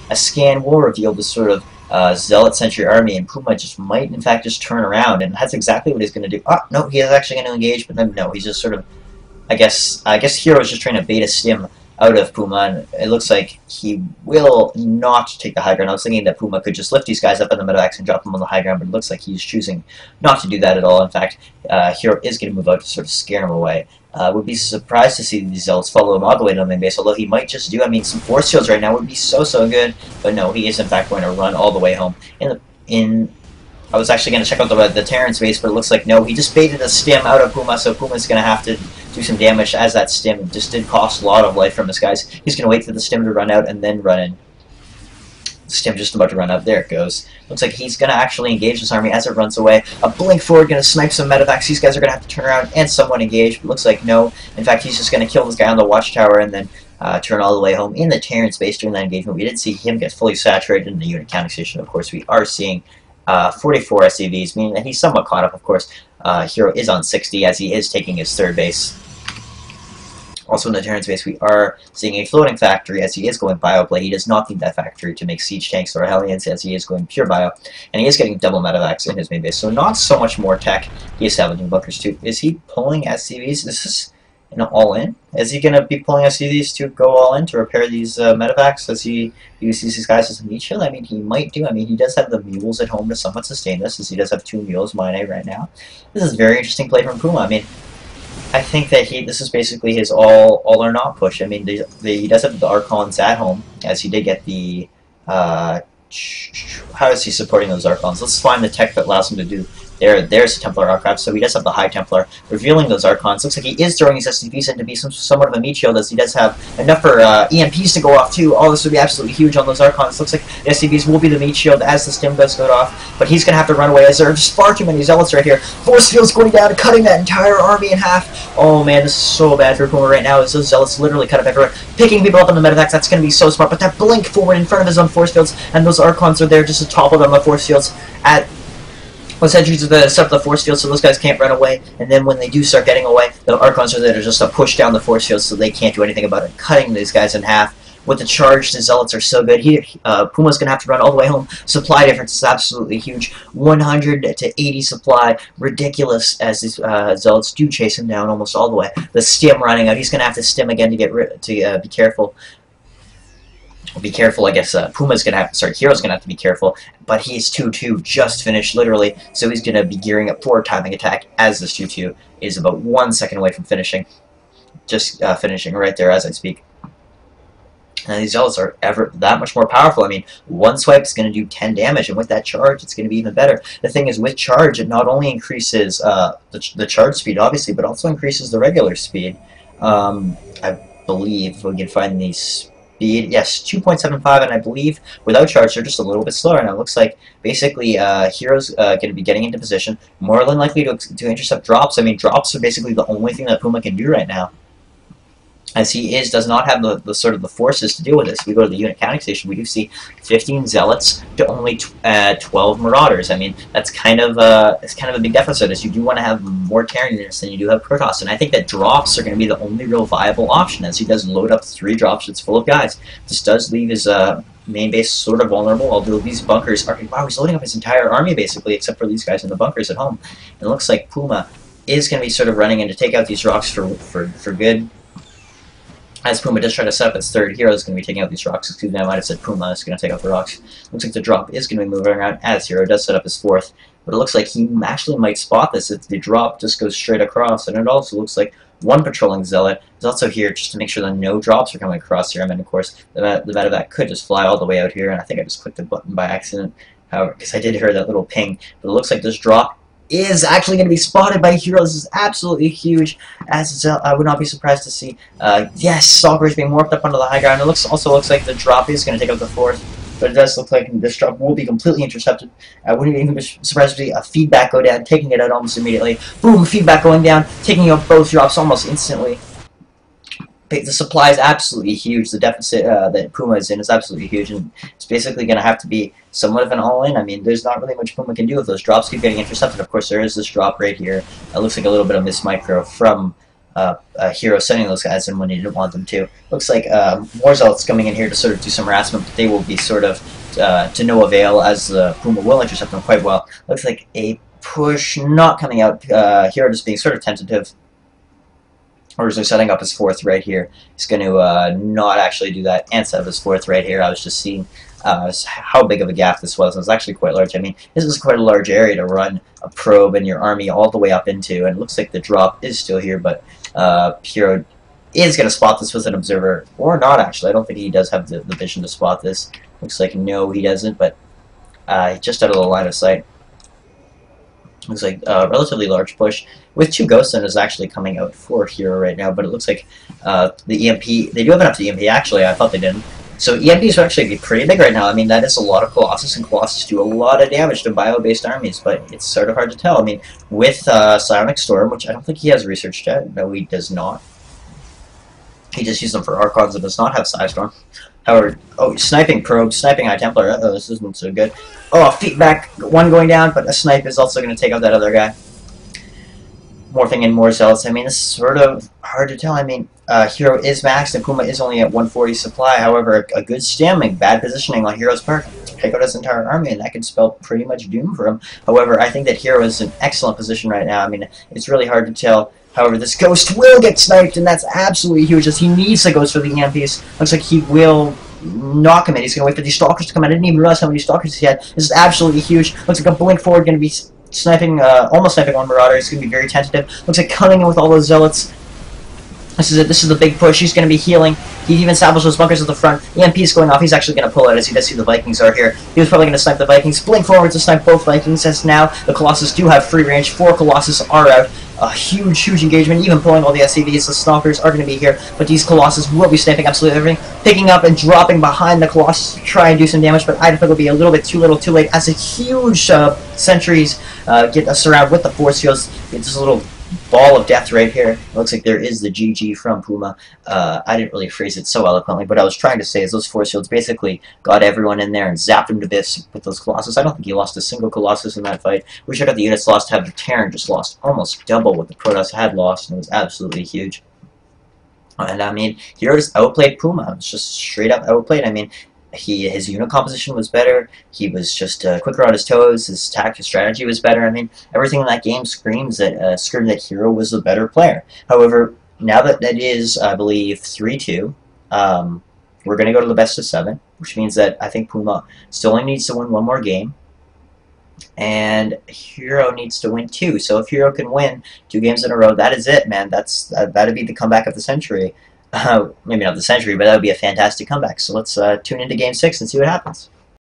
a scan will reveal this sort of Zealot Sentry army, and Puma just might, in fact, just turn around, and that's exactly what he's going to do. Oh, no, he is actually going to engage, but then, no, he's just sort of, I guess HerO is just trying to bait a stim out of Puma, and it looks like he will not take the high ground. I was thinking that Puma could just lift these guys up in the medevacs and drop them on the high ground, but it looks like he's choosing not to do that at all. In fact, HerO is going to move out to sort of scare him away. Would be surprised to see these Zealots follow him all the way to the main base, although he might just do. I mean, some force fields right now would be so good, but no, he is in fact going to run all the way home. I was actually going to check out the Terran's base, but it looks like no, he just baited a stim out of Puma, so Puma's going to have to do some damage as that stim just did cost a lot of life from his guys. He's going to wait for the stim to run out and then run in. Stim just about to run out. There it goes. Looks like he's going to actually engage this army as it runs away. A blink forward, going to snipe some medevacs. These guys are going to have to turn around and somewhat engage, but looks like no. In fact, he's just going to kill this guy on the watchtower and then turn all the way home in the Terran space during that engagement. We did see him get fully saturated in the unit counting station. Of course, we are seeing 44 SCVs, meaning that he's somewhat caught up. Of course, HerO is on 60 as he is taking his third base. Also in the Terran space, we are seeing a floating factory as he is going bioplay. He does not need that factory to make siege tanks or Hellions as he is going pure bio. And he is getting double medevacs in his main base, so not so much more tech. He is salvaging bunkers too. Is he pulling SCVs? Is this all-in? Is he going to be pulling SCVs to go all-in to repair these medevacs as he uses these guys as a meat shield? I mean, he might do. I mean, he does have the mules at home to somewhat sustain this, as he does have 2 mules mine right now. This is a very interesting play from Puma. I mean, I think that this is basically his all or not push. I mean, he does have the Archons at home, as he did get the... how is he supporting those Archons? Let's find the tech that allows him to do... There's the Templar Archive, so he does have the High Templar, revealing those Archons. Looks like he is throwing his SCVs in to be somewhat of a meat shield, as he does have enough for EMPs to go off too. All this would be absolutely huge on those Archons. Looks like the SCVs will be the meat shield as the stim does go off, but he's going to have to run away as there are just far too many Zealots right here. Force fields going down, cutting that entire army in half. Oh man, this is so bad for Puma right now, as those Zealots literally cut up everywhere, picking people up on the medevacs. That's going to be so smart, but that blink forward in front of his own force fields, and those Archons are there just to topple them on the force fields at... Those sentries are there to set up the force field so those guys can't run away, and then when they do start getting away, the Archons are there to just push down the force field so they can't do anything about it, cutting these guys in half. With the charge, the Zealots are so good. Puma's going to have to run all the way home. Supply difference is absolutely huge. 100 to 80 supply. Ridiculous as these Zealots do chase him down almost all the way. The stim running out. He's going to have to stim again to be careful. Be careful, I guess. HerO's gonna have to be careful, but he's 2-2 just finished, literally, so he's gonna be gearing up for a timing attack as this 2-2 is about 1 second away from finishing. Just finishing right there as I speak. And these Zealots are ever that much more powerful. I mean, one swipe is going to do 10 damage, and with that charge, it's going to be even better. The thing is, with charge, it not only increases the charge speed, obviously, but also increases the regular speed. I believe, if we can find these... Yes, 2.75, and I believe without charge they're just a little bit slower. Now it looks like basically HerO's going to be getting into position, more than likely to intercept drops. I mean, drops are basically the only thing that Puma can do right now, as he does not have the sort of the forces to deal with this. We go to the unit counting station, we do see 15 Zealots to only 12 Marauders. I mean, that's kind of a big deficit, as you do want to have more Terran units than you do have Protoss, and I think that drops are going to be the only real viable option, as he does load up 3 dropships full of guys. This does leave his main base sort of vulnerable, although these bunkers are... Wow, he's loading up his entire army, basically, except for these guys in the bunkers at home. And it looks like Puma is going to be sort of running in to take out these rocks for good. As Puma does try to set up its third, HerO is going to be taking out these rocks. Excuse me, I might have said Puma is going to take out the rocks. Looks like the drop is going to be moving around as HerO does set up his fourth. But it looks like he actually might spot this if the drop just goes straight across. And it also looks like one patrolling Zealot is also here just to make sure that no drops are coming across here. I mean, of course, the medevac could just fly all the way out here. And I think I just clicked the button by accident, however, because I did hear that little ping. But it looks like this drop is actually going to be spotted by HerO. This is absolutely huge, as I would not be surprised to see. Yes, Stalker is being warped up onto the high ground. It also looks like the drop is going to take out the fourth, but it does look like this drop will be completely intercepted. I wouldn't even be surprised to see a feedback go down, taking it out almost immediately. Boom, feedback going down, taking out both drops almost instantly. The supply is absolutely huge. The deficit that Puma is in is absolutely huge, and it's basically going to have to be somewhat of an all-in. I mean, there's not really much Puma can do if those drops keep getting intercepted. Of course, there is this drop right here. It looks like a little bit of miss micro from HerO sending those guys in when he didn't want them to. Looks like more Zealots coming in here to sort of do some harassment, but they will be sort of to no avail, as Puma will intercept them quite well. Looks like a push not coming out. HerO just being sort of tentative. Or is setting up his fourth right here. He's going to not actually do that and set up his fourth right here. I was just seeing how big of a gap this was. It was actually quite large. I mean, this is quite a large area to run a probe and your army all the way up into, and it looks like the drop is still here, but HerO is going to spot this with an observer, or not actually. I don't think he does have the vision to spot this. Looks like no, he doesn't, but just out of the line of sight. Looks like a relatively large push with 2 Ghost Centers actually coming out for HerO right now, but it looks like the EMP, they do have enough to EMP actually, I thought they didn't. So EMPs would actually be pretty big right now. I mean, that is a lot of Colossus, and Colossus do a lot of damage to bio-based armies, but it's sort of hard to tell. I mean, with Psionic Storm, which I don't think he has researched yet, no he does not. He just used them for Archons and does not have Psystorm. However, oh, sniping probe, sniping High Templar. Uh-oh, this isn't so good. Oh, feedback, one going down, but a snipe is also going to take out that other guy. Morphing in more Zealots. I mean, this is sort of hard to tell. I mean, HerO is maxed and Puma is only at 140 supply. However, a good stamming, bad positioning on HerO's part to take out his entire army, and that could spell pretty much doom for him. However, I think that HerO is in excellent position right now. I mean, it's really hard to tell. However, this Ghost will get sniped, and that's absolutely huge, as he needs the Ghost for the EMPs. Looks like he will knock him in. He's going to wait for these Stalkers to come out. I didn't even realize how many Stalkers he had. This is absolutely huge. Looks like a blink forward going to be sniping, almost sniping on Marauder. He's going to be very tentative. Looks like coming in with all those Zealots. This is it. This is the big push. He's going to be healing. He even established those bunkers at the front. EMP is going off. He's actually going to pull out as he does see the Vikings are here. He was probably going to snipe the Vikings. Blink forward to snipe both Vikings, as now the Colossus do have free range. 4 Colossus are out. A huge, huge engagement, even pulling all the SCVs. The Stalkers are going to be here, but these Colossus will be sniping absolutely everything, picking up and dropping behind the Colossus to try and do some damage, but I think it'll be a little bit too little too late, as a huge sentries get us around with the force fields. It's just a little ball of death right here. It looks like there is the GG from Puma. I didn't really phrase it so eloquently, but what I was trying to say is those force fields basically got everyone in there and zapped them to bits with those Colossus. I don't think he lost a single Colossus in that fight. We should have the units lost to have the Terran just lost almost double what the Protoss had lost, and it was absolutely huge. And I mean, HerO just outplayed Puma. It's just straight up outplayed. I mean, his unit composition was better. He was just quicker on his toes. His tactical strategy was better. I mean, everything in that game screams that HerO was a better player. However, now that that is, I believe, 3-2, we're going to go to the best of 7, which means that I think Puma still only needs to win 1 more game, and HerO needs to win 2. So if HerO can win 2 games in a row, that is it, man. That'd be the comeback of the century. Maybe not the century, but that would be a fantastic comeback. So let's tune into Game 6 and see what happens.